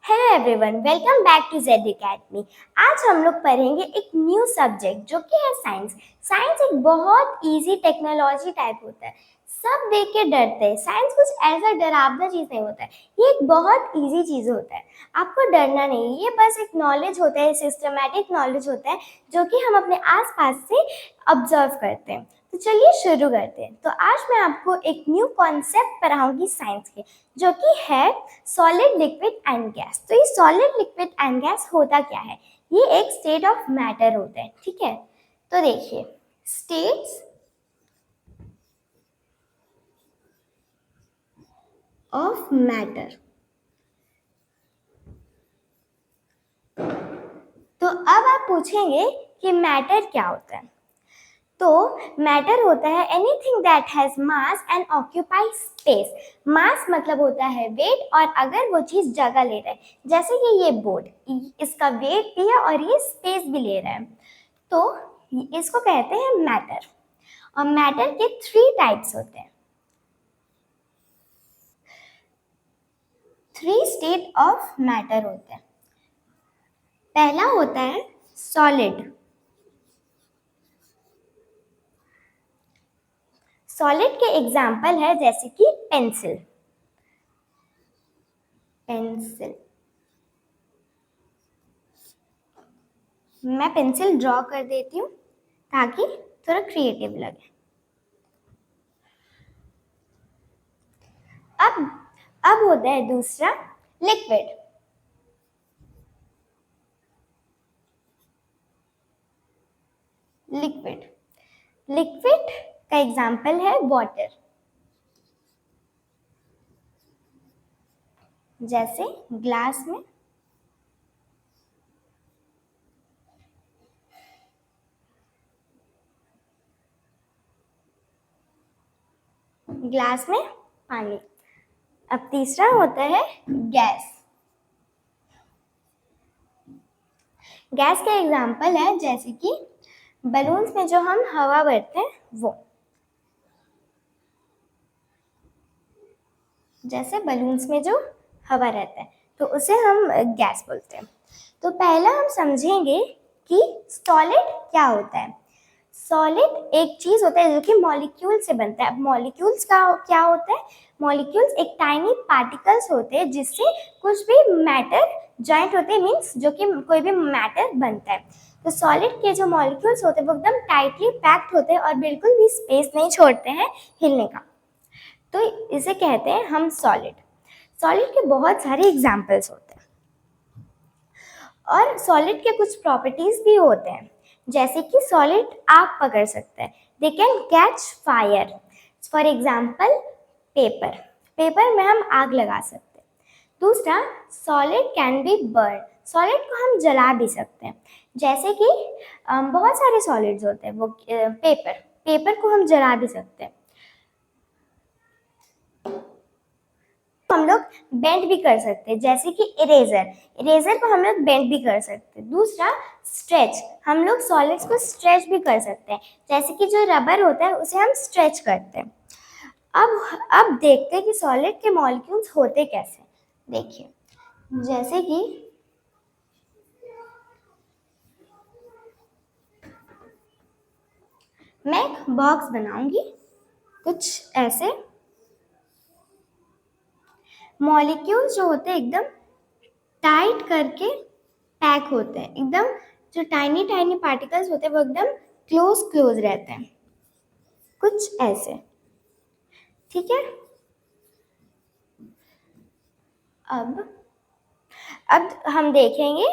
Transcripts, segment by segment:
Hello everyone, welcome back to Z academy. आज हम लोग पढ़ेंगे एक न्यू सब्जेक्ट जो कि है साइंस। साइंस एक बहुत इजी टेक्नोलॉजी टाइप होता है। सब देख के डरते हैं। साइंस कुछ ऐसा डरावना चीज नहीं होता है। ये एक बहुत इजी चीज होता है। आपको डरना नहीं, ये बस एक नॉलेज होता है, सिस्टमैटिक नॉलेज होता है जो कि हम अपने आसपास से ऑब्जर्व करते हैं। तो चलिए शुरू करते हैं। तो आज मैं आपको एक न्यू कॉन्सेप्ट पढ़ाऊंगी साइंस के, जो कि है सॉलिड, लिक्विड एंड गैस। तो ये सॉलिड, लिक्विड एंड गैस होता क्या है? ये एक स्टेट ऑफ मैटर होता है, ठीक है। तो देखिए, स्टेट्स ऑफ मैटर। तो अब आप पूछेंगे कि मैटर क्या होता है। तो मैटर होता है anything that has mass and occupy space. Mass मतलब होता है वेट, और अगर वो चीज जगह ले रहा है, जैसे कि ये बोर्ड, इसका वेट भी है और ये स्पेस भी ले रहा है, तो इसको कहते हैं मैटर। और मैटर के थ्री टाइप्स होते हैं, थ्री स्टेट ऑफ मैटर होते हैं। पहला होता है सॉलिड। सॉलिड के एग्जाम्पल है जैसे कि पेंसिल। पेंसिल, मैं पेंसिल ड्रॉ कर देती हूँ ताकि थोड़ा क्रिएटिव लगे। अब अब होता है दूसरा लिक्विड। लिक्विड लिक्विड का एग्जाम्पल है वाटर, जैसे ग्लास में पानी। अब तीसरा होता है गैस। गैस का एग्जाम्पल है जैसे कि बलून्स में जो हम हवा भरते हैं वो, जैसे बलून्स में जो हवा रहता है तो उसे हम गैस बोलते हैं। तो पहला हम समझेंगे कि सॉलिड क्या होता है। सॉलिड एक चीज होता है जो कि मॉलिक्यूल से बनता है। अब मॉलिक्यूल्स का क्या होता है? मॉलिक्यूल्स एक टाइनी पार्टिकल्स होते हैं जिससे कुछ भी मैटर जॉइंट होते हैं, मींस जो कि कोई भी मैटर बनता है। तो सॉलिड के जो मॉलिक्यूल्स होते हैं वो एकदम टाइटली पैक्ड होते हैं और बिल्कुल भी स्पेस नहीं छोड़ते हैं हिलने का। तो इसे कहते हैं हम सॉलिड। सॉलिड के बहुत सारे एग्जाम्पल्स होते हैं और सॉलिड के कुछ प्रॉपर्टीज भी होते हैं, जैसे कि सॉलिड आग पकड़ सकता है, they can catch fire. For example paper, paper में हम आग लगा सकते हैं। दूसरा, solid can be burn. Solid को हम जला भी सकते हैं, जैसे कि बहुत सारे सॉलिड्स होते हैं, वो पेपर, पेपर को हम जला भी सकते हैं। हम लोग बेंड भी कर सकते हैं, जैसे कि इरेजर, इरेजर को हम लोग बेंड भी कर सकते हैं। दूसरा, स्ट्रेच, हम लोग सॉलिड्स को स्ट्रेच भी कर सकते हैं, जैसे कि जो रबर होता है उसे हम स्ट्रेच करते हैं। अब देखते हैं कि सॉलिड के मॉलिक्यूल्स होते कैसे। देखिए, जैसे कि मैं एक बॉक्स बनाऊंगी कुछ ऐसे। मॉलिक्यूल्स जो होते हैं एकदम टाइट करके पैक होते हैं, एकदम जो टाइनी टाइनी पार्टिकल्स होते हैं वो एकदम क्लोज क्लोज रहते हैं, कुछ ऐसे, ठीक है। अब अब हम देखेंगे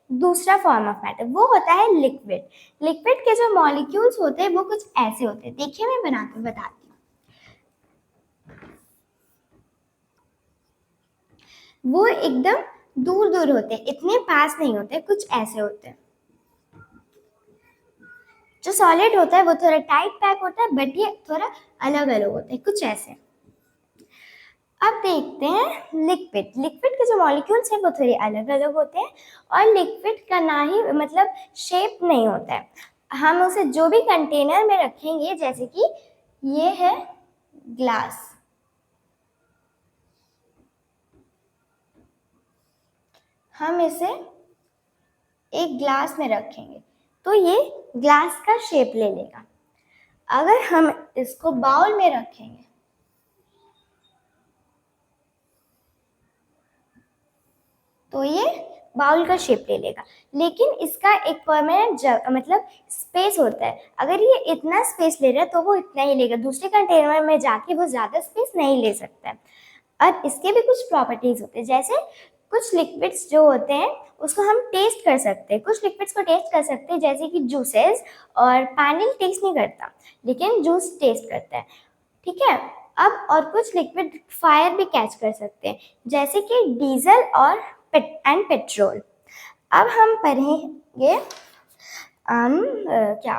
दूसरा फॉर्म ऑफ मैटर, वो होता है लिक्विड। लिक्विड के जो मॉलिक्यूल्स होते हैं वो कुछ ऐसे होते हैं। देखिए, मैं बना के बताती हूँ। वो एकदम दूर दूर होते हैं, इतने पास नहीं होते, कुछ ऐसे होते हैं। जो सॉलिड होता है वो थोड़ा टाइट पैक होता है, बट ये थोड़ा अलग अलग होते हैं, कुछ ऐसे। अब देखते हैं लिक्विड। लिक्विड के जो मॉलिक्यूल्स हैं वो थोड़े अलग अलग होते हैं, और लिक्विड का ना ही मतलब शेप नहीं होता है। हम उसे जो भी कंटेनर में रखेंगे, जैसे कि ये है ग्लास, हम इसे एक ग्लास में रखेंगे तो ये ग्लास का शेप ले लेगा। अगर हम इसको बाउल में रखेंगे तो ये बाउल का शेप ले लेगा, लेकिन इसका एक परमानेंट मतलब स्पेस होता है। अगर ये इतना स्पेस ले रहा है तो वो इतना ही लेगा, दूसरे कंटेनर में जाके वो ज़्यादा स्पेस नहीं ले सकता है। और इसके भी कुछ प्रॉपर्टीज होते हैं, जैसे कुछ लिक्विड्स जो होते हैं उसको हम टेस्ट कर सकते हैं, कुछ लिक्विड्स को टेस्ट कर सकते हैं, जैसे कि जूसेस, और पानी टेस्ट नहीं करता लेकिन जूस टेस्ट करता है, ठीक है। अब और कुछ लिक्विड फायर भी कैच कर सकते हैं, जैसे कि डीजल और पेट्रोल। अब हम पढ़ेंगे क्या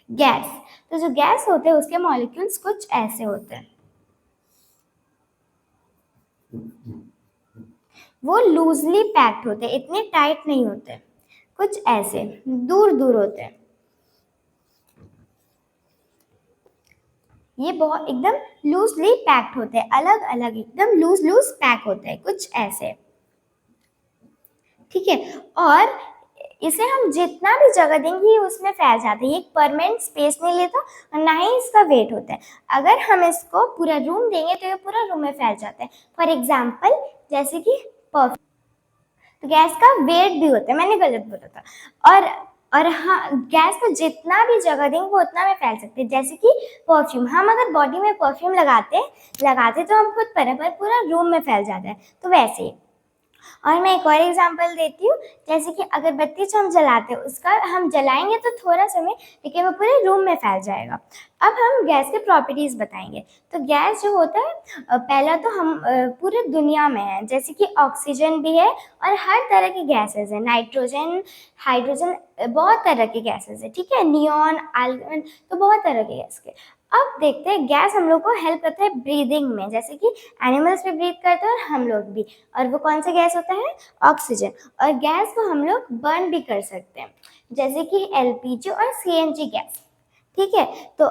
गैस। तो जो गैस होते हैं उसके मॉलिक्यूल्स कुछ ऐसे होते हैं, वो लूजली पैक्ड होते हैं, इतने टाइट नहीं होते, कुछ ऐसे दूर दूर होते हैं। ये बहुत एकदम लूजली पैक्ड होते हैं, अलग अलग एकदम लूज लूज पैक होते हैं, कुछ ऐसे, ठीक है। और इसे हम जितना भी जगह देंगे ये उसमें फैल जाता है, ये एक परमानेंट स्पेस नहीं लेता और ना ही इसका वेट होता है। अगर हम इसको पूरा रूम देंगे तो ये पूरा रूम में फैल जाता है। फॉर एग्जाम्पल जैसे कि परफ्यूम, तो गैस का वेट भी होता है, मैंने गलत बोला था। और हाँ, गैस को जितना भी जगह देंगे वो उतना में फैल सकते हैं। जैसे कि परफ्यूम, हम अगर बॉडी में परफ्यूम लगाते तो हम खुद पर पूरा रूम में फैल जाता है, तो वैसे ही। और मैं एक और एग्जांपल देती हूँ, जैसे कि अगरबत्ती जो हम जलाते हैं उसका हम जलाएंगे तो थोड़ा समय, लेकिन वो पूरे रूम में फैल जाएगा। अब हम गैस के प्रॉपर्टीज बताएंगे। तो गैस जो होता है, पहला तो हम पूरे दुनिया में है, जैसे कि ऑक्सीजन भी है और हर तरह की गैसेज है, नाइट्रोजन, हाइड्रोजन, बहुत तरह के गैसेज है, ठीक है, नियॉन, आर्गन, तो बहुत तरह के गैस के। अब देखते हैं, गैस हम लोग को हेल्प करता है ब्रीदिंग में, जैसे कि एनिमल्स भी ब्रीथ करते हैं और हम लोग भी। और वो कौन सा गैस होता है? ऑक्सीजन। और गैस को हम लोग बर्न भी कर सकते हैं, जैसे कि एलपीजी और सीएनजी गैस, ठीक है। तो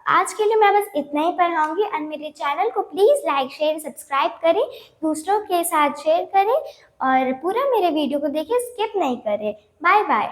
आज के लिए मैं बस इतना ही पढ़ाऊंगी। और मेरे चैनल को प्लीज़ लाइक शेयर सब्सक्राइब करें, दूसरों के साथ शेयर करें और पूरा मेरे वीडियो को देखिए, स्किप नहीं करें। Bye bye.